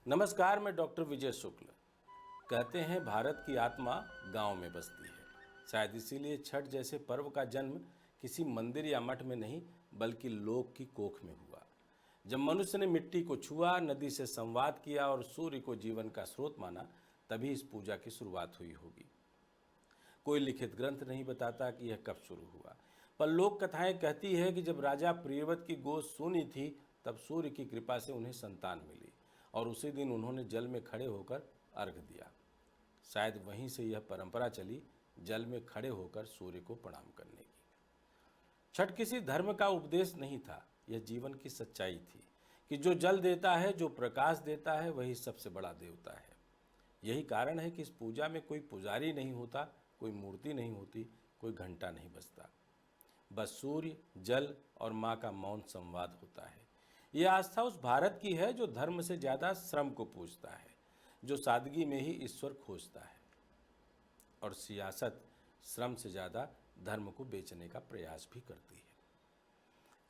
नमस्कार, मैं डॉक्टर विजय शुक्ल। कहते हैं भारत की आत्मा गांव में बसती है। शायद इसीलिए छठ जैसे पर्व का जन्म किसी मंदिर या मठ में नहीं बल्कि लोक की कोख में हुआ। जब मनुष्य ने मिट्टी को छुआ, नदी से संवाद किया और सूर्य को जीवन का स्रोत माना, तभी इस पूजा की शुरुआत हुई होगी। कोई लिखित ग्रंथ नहीं बताता कि यह कब शुरू हुआ, पर लोक कथाएं कहती है कि जब राजा प्रियव्रत की गोद सूनी थी, तब सूर्य की कृपा से उन्हें संतान मिली और उसी दिन उन्होंने जल में खड़े होकर अर्घ दिया। शायद वहीं से यह परंपरा चली, जल में खड़े होकर सूर्य को प्रणाम करने की। छठ किसी धर्म का उपदेश नहीं था, यह जीवन की सच्चाई थी कि जो जल देता है, जो प्रकाश देता है, वही सबसे बड़ा देवता है। यही कारण है कि इस पूजा में कोई पुजारी नहीं होता, कोई मूर्ति नहीं होती, कोई घंटा नहीं बजता। बस सूर्य, जल और माँ का मौन संवाद होता है। यह आस्था उस भारत की है जो धर्म से ज़्यादा श्रम को पूजता है, जो सादगी में ही ईश्वर खोजता है। और सियासत श्रम से ज़्यादा धर्म को बेचने का प्रयास भी करती है।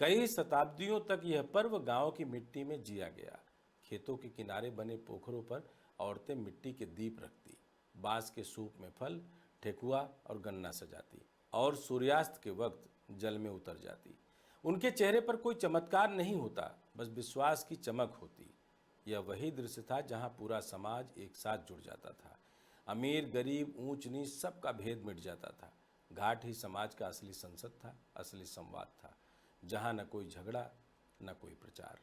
कई शताब्दियों तक यह पर्व गांव की मिट्टी में जिया गया। खेतों के किनारे बने पोखरों पर औरतें मिट्टी के दीप रखती, बांस के सूप में फल, ठेकुआ और गन्ना सजाती और सूर्यास्त के वक्त जल में उतर जाती। उनके चेहरे पर कोई चमत्कार नहीं होता, बस विश्वास की चमक होती। यह वही दृश्य था जहां पूरा समाज एक साथ जुड़ जाता था। अमीर गरीब, ऊंच नीच, सबका भेद मिट जाता था। घाट ही समाज का असली संसद था, असली संवाद था, जहां न कोई झगड़ा, न कोई प्रचार।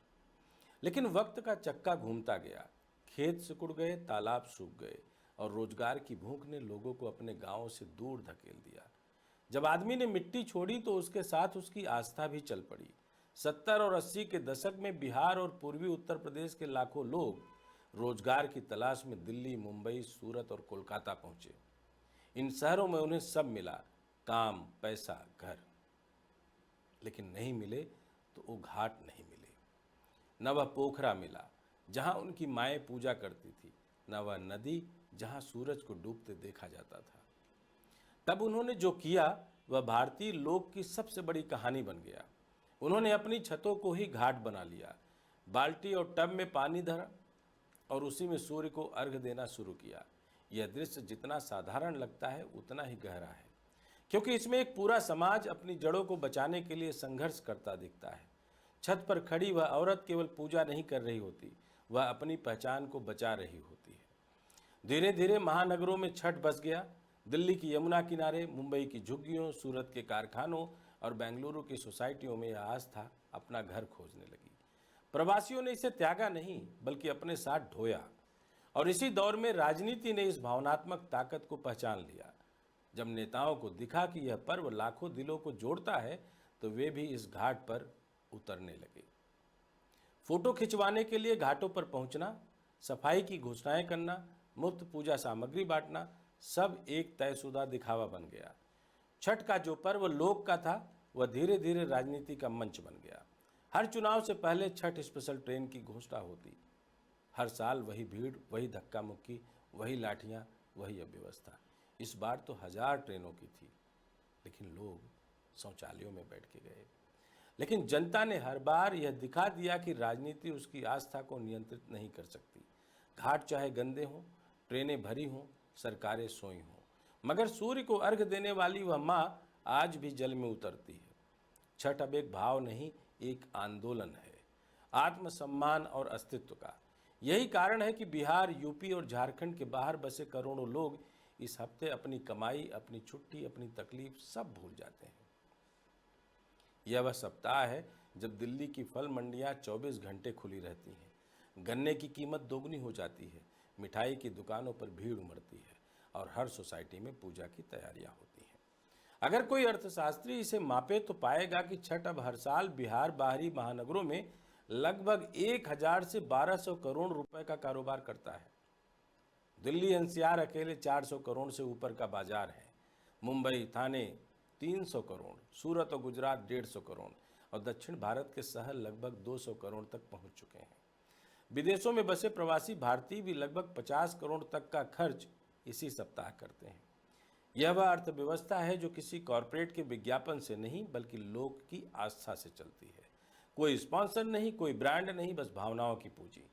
लेकिन वक्त का चक्का घूमता गया, खेत सिकुड़ गए, तालाब सूख गए और रोजगार की भूख ने लोगों को अपने गांवों से दूर धकेल दिया। जब आदमी ने मिट्टी छोड़ी तो उसके साथ उसकी आस्था भी चल पड़ी। 70 और 80 के दशक में बिहार और पूर्वी उत्तर प्रदेश के लाखों लोग रोजगार की तलाश में दिल्ली, मुंबई, सूरत और कोलकाता पहुंचे। इन शहरों में उन्हें सब मिला, काम, पैसा, घर। लेकिन नहीं मिले तो वो घाट नहीं मिले। न वह पोखरा मिला जहां उनकी माएँ पूजा करती थी, न वह नदी जहां सूरज को डूबते देखा जाता था। तब उन्होंने जो किया वह भारतीय लोक की सबसे बड़ी कहानी बन गया। उन्होंने अपनी छतों को ही घाट बना लिया, बाल्टी और टब में पानी धरा और उसी में सूर्य को अर्घ देना शुरू किया। यह दृश्य जितना साधारण लगता है उतना ही गहरा है, क्योंकि इसमें एक पूरा समाज अपनी जड़ों को बचाने के लिए संघर्ष करता दिखता है। छत पर खड़ी वह औरत केवल पूजा नहीं कर रही होती, वह अपनी पहचान को बचा रही होती है। धीरे धीरे महानगरों में छठ बस गया। दिल्ली की यमुना किनारे, मुंबई की झुग्गियों, सूरत के कारखानों और बेंगलुरु की सोसाइटियों में यह आस्था अपना घर खोजने लगी। प्रवासियों ने इसे त्यागा नहीं बल्कि अपने साथ ढोया। और इसी दौर में राजनीति ने इस भावनात्मक ताकत को पहचान लिया। जब नेताओं को दिखा कि यह पर्व लाखों दिलों को जोड़ता है, तो वे भी इस घाट पर उतरने लगे। फोटो खिंचवाने के लिए घाटों पर पहुंचना, सफाई की घोषणाएं करना, मुफ्त पूजा सामग्री बांटना, सब एक तयशुदा दिखावा बन गया। छठ का जो पर्व लोक का था, वह धीरे धीरे राजनीति का मंच बन गया। हर चुनाव से पहले छठ स्पेशल ट्रेन की घोषणा होती। हर साल वही भीड़, वही धक्का मुक्की, वही लाठियां, वही अव्यवस्था। इस बार तो 1000 ट्रेनों की थी, लेकिन लोग शौचालयों में बैठ के गए। लेकिन जनता ने हर बार यह दिखा दिया कि राजनीति उसकी आस्था को नियंत्रित नहीं कर सकती। घाट चाहे गंदे हों, ट्रेनें भरी हों, सरकारें सोई हों, मगर सूर्य को अर्घ देने वाली वह माँ आज भी जल में उतरती है। छठ अब एक भाव नहीं, एक आंदोलन है, आत्मसम्मान और अस्तित्व का। यही कारण है कि बिहार, यूपी और झारखंड के बाहर बसे करोड़ों लोग इस हफ्ते अपनी कमाई, अपनी छुट्टी, अपनी तकलीफ सब भूल जाते हैं। यह वह सप्ताह है जब दिल्ली की फल मंडियां 24 घंटे खुली रहती हैं, गन्ने की कीमत दोगुनी हो जाती है, मिठाई की दुकानों पर भीड़ उमड़ती है और हर सोसाइटी में पूजा की तैयारियां होती हैं। अगर कोई अर्थशास्त्री इसे मापे तो पाएगा कि छठ अब हर साल बिहार बाहरी महानगरों में लगभग 1000 से 1200 करोड़ रुपए का कारोबार करता है। दिल्ली एनसीआर अकेले 400 करोड़ से ऊपर का बाजार है। मुंबई, थाने 300 करोड़, सूरत और गुजरात 150 करोड़ और दक्षिण भारत के शहर लगभग 200 करोड़ तक पहुंच चुके हैं। विदेशों में बसे प्रवासी भारतीय भी लगभग 50 करोड़ तक का खर्च इसी सप्ताह करते हैं। यह वह अर्थव्यवस्था है जो किसी कॉरपोरेट के विज्ञापन से नहीं बल्कि लोक की आस्था से चलती है। कोई स्पॉन्सर नहीं, कोई ब्रांड नहीं, बस भावनाओं की पूंजी।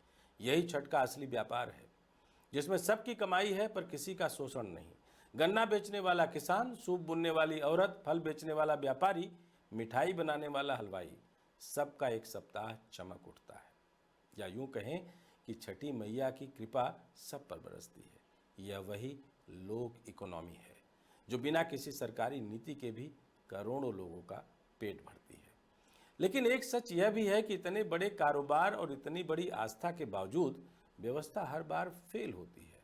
यही छठ का असली व्यापार है, जिसमें सबकी कमाई है पर किसी का शोषण नहीं। गन्ना बेचने वाला किसान, सूप बुनने वाली औरत, फल बेचने वाला व्यापारी, मिठाई बनाने वाला हलवाई, सबका एक सप्ताह चमक उठता है। या यूं कहें कि छठी मैया की कृपा सब पर बरसती है। यह वही लोक इकोनॉमी है जो बिना किसी सरकारी नीति के भी करोड़ों लोगों का पेट भरती है। लेकिन एक सच यह भी है कि इतने बड़े कारोबार और इतनी बड़ी आस्था के बावजूद व्यवस्था हर बार फेल होती है।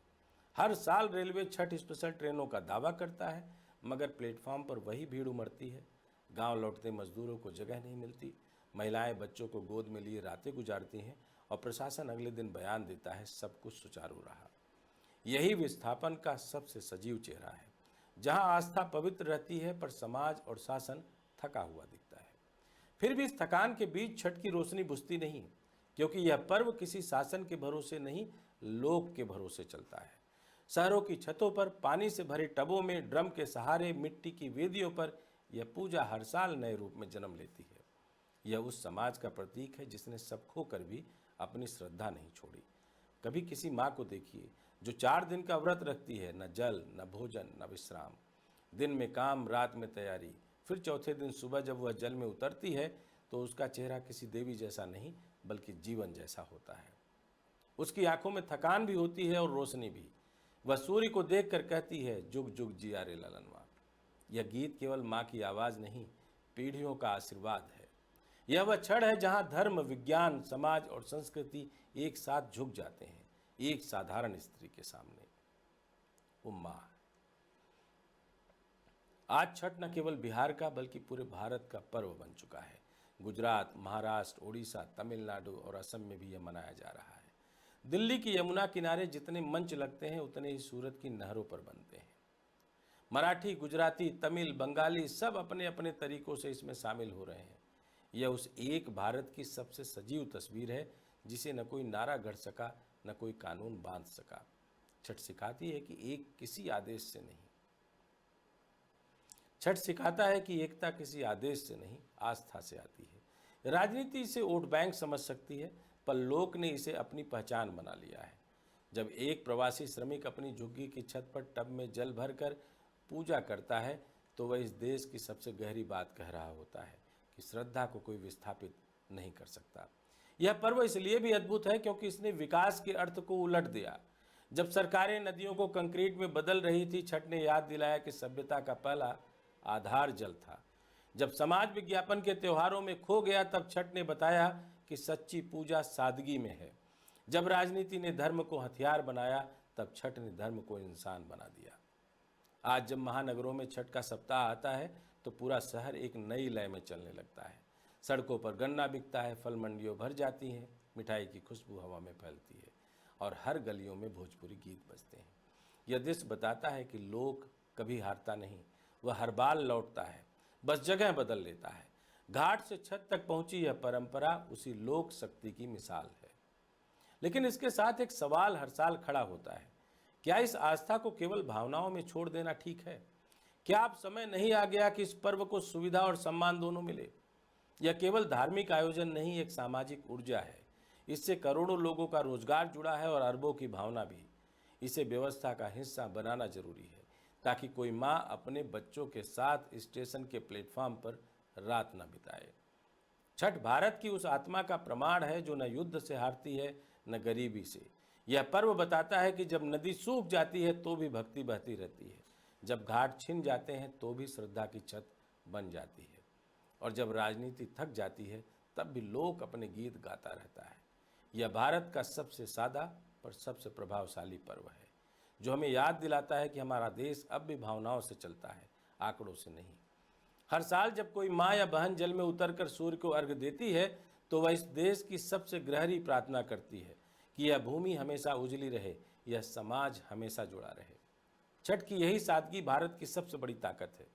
हर साल रेलवे छठ स्पेशल ट्रेनों का दावा करता है, मगर प्लेटफॉर्म पर वही भीड़ उमड़ती है। गांव लौटते मजदूरों को जगह नहीं मिलती, महिलाएं बच्चों को गोद में लिए रातें गुजारती हैं और प्रशासन अगले दिन बयान देता है सब कुछ सुचारू रहा। यही विस्थापन का सबसे सजीव चेहरा है, जहां आस्था पवित्र रहती है पर समाज और शासन थका हुआ दिखता है। फिर भी इस थकान के बीच छठ की रोशनी बुझती नहीं, क्योंकि यह पर्व किसी शासन के भरोसे नहीं, लोक के भरोसे चलता है। शहरों की छतों पर, पानी से भरे टबों में, ड्रम के सहारे, मिट्टी की वेदियों पर यह पूजा हर साल नए रूप में जन्म लेती है। यह उस समाज का प्रतीक है जिसने सब खोकर भी अपनी श्रद्धा नहीं छोड़ी। कभी किसी माँ को देखिए जो 4 दिन का व्रत रखती है, न जल, न भोजन, न विश्राम। दिन में काम, रात में तैयारी, फिर चौथे दिन सुबह जब वह जल में उतरती है तो उसका चेहरा किसी देवी जैसा नहीं बल्कि जीवन जैसा होता है। उसकी आंखों में थकान भी होती है और रोशनी भी। वह सूर्य को देखकर कहती है, जुग जुग जिया रे ललनवा। यह गीत केवल माँ की आवाज़ नहीं, पीढ़ियों का आशीर्वाद है। यह वह क्षण है जहाँ धर्म, विज्ञान, समाज और संस्कृति एक साथ झुक जाते हैं एक साधारण स्त्री के सामने। वो माँ। आज छठ न केवल बिहार का बल्कि पूरे भारत का पर्व बन चुका है। गुजरात, महाराष्ट्र, उड़ीसा, तमिलनाडु और असम में भी यह मनाया जा रहा है। दिल्ली की यमुना किनारे जितने मंच लगते हैं उतने ही सूरत की नहरों पर बनते हैं। मराठी, गुजराती, तमिल, बंगाली सब अपने अपने तरीकों से इसमें शामिल हो रहे हैं। यह उस एक भारत की सबसे सजीव तस्वीर है जिसे न कोई नारा गढ़ सका, न कोई कानून बांध सका। छठ सिखाती है कि एक किसी आदेश से नहीं, छठ सिखाता है कि एकता किसी आदेश से नहीं, आस्था से आती है। राजनीति इसे वोट बैंक समझ सकती है, पर लोक ने इसे अपनी पहचान बना लिया है। जब एक प्रवासी श्रमिक अपनी झुग्गी की छत पर टब में जल भरकर पूजा करता है तो वह इस देश की सबसे गहरी बात कह रहा होता है कि श्रद्धा को कोई विस्थापित नहीं कर सकता। यह पर्व इसलिए भी अद्भुत है क्योंकि इसने विकास के अर्थ को उलट दिया। जब सरकारें नदियों को कंक्रीट में बदल रही थी, छठ ने याद दिलाया कि सभ्यता का पहला आधार जल था। जब समाज विज्ञापन के त्योहारों में खो गया, तब छठ ने बताया कि सच्ची पूजा सादगी में है। जब राजनीति ने धर्म को हथियार बनाया, तब छठ ने धर्म को इंसान बना दिया। आज जब महानगरों में छठ का सप्ताह आता है तो पूरा शहर एक नई लय में चलने लगता है। सड़कों पर गन्ना बिकता है, फल मंडियों भर जाती हैं, मिठाई की खुशबू हवा में फैलती है और हर गलियों में भोजपुरी गीत बजते हैं। यह दृश्य बताता है कि लोक कभी हारता नहीं, वह हर बार लौटता है, बस जगह बदल लेता है। घाट से छत तक पहुंची यह परंपरा उसी लोक शक्ति की मिसाल है। लेकिन इसके साथ एक सवाल हर साल खड़ा होता है, क्या इस आस्था को केवल भावनाओं में छोड़ देना ठीक है? क्या अब समय नहीं आ गया कि इस पर्व को सुविधा और सम्मान दोनों मिले? यह केवल धार्मिक आयोजन नहीं, एक सामाजिक ऊर्जा है। इससे करोड़ों लोगों का रोजगार जुड़ा है और अरबों की भावना भी। इसे व्यवस्था का हिस्सा बनाना जरूरी है ताकि कोई माँ अपने बच्चों के साथ स्टेशन के प्लेटफॉर्म पर रात न बिताए। छठ भारत की उस आत्मा का प्रमाण है जो न युद्ध से हारती है न गरीबी से। यह पर्व बताता है कि जब नदी सूख जाती है तो भी भक्ति बहती रहती है, जब घाट छिन जाते हैं तो भी श्रद्धा की छत बन जाती है, और जब राजनीति थक जाती है तब भी लोक अपने गीत गाता रहता है। यह भारत का सबसे सादा पर सबसे प्रभावशाली पर्व है जो हमें याद दिलाता है कि हमारा देश अब भी भावनाओं से चलता है, आंकड़ों से नहीं। हर साल जब कोई माँ या बहन जल में उतरकर सूर्य को अर्घ्य देती है तो वह इस देश की सबसे गहरी प्रार्थना करती है कि यह भूमि हमेशा उजली रहे, यह समाज हमेशा जुड़ा रहे। छठ की यही सादगी भारत की सबसे बड़ी ताकत है।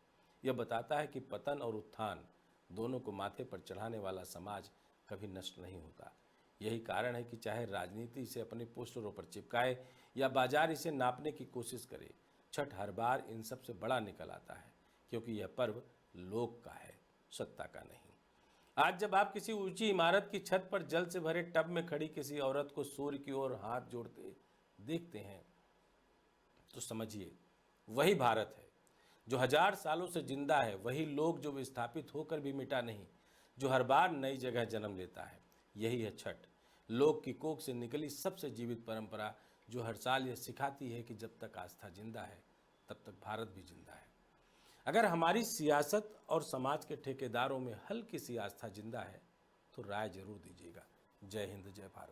यह बताता है कि पतन और उत्थान दोनों को माथे पर चढ़ाने वाला समाज कभी नष्ट नहीं होता। यही कारण है कि चाहे राजनीति इसे अपने पोस्टरों पर चिपकाए या बाजार इसे नापने की कोशिश करे, छठ हर बार इन सबसे बड़ा निकल आता है, क्योंकि यह पर्व लोक का है, सत्ता का नहीं। आज जब आप किसी ऊंची इमारत की छत पर जल से भरे टब में खड़ी किसी औरत को सूर्य की ओर हाथ जोड़ते देखते हैं तो समझिए वही भारत है जो 1000 सालों से जिंदा है, वही लोग जो विस्थापित होकर भी मिटा नहीं, जो हर बार नई जगह जन्म लेता है। यही है छठ, लोक की कोख से निकली सबसे जीवित परंपरा, जो हर साल यह सिखाती है कि जब तक आस्था जिंदा है तब तक भारत भी जिंदा है। अगर हमारी सियासत और समाज के ठेकेदारों में हल्की सी आस्था जिंदा है तो राय जरूर दीजिएगा। जय हिंद, जय भारत।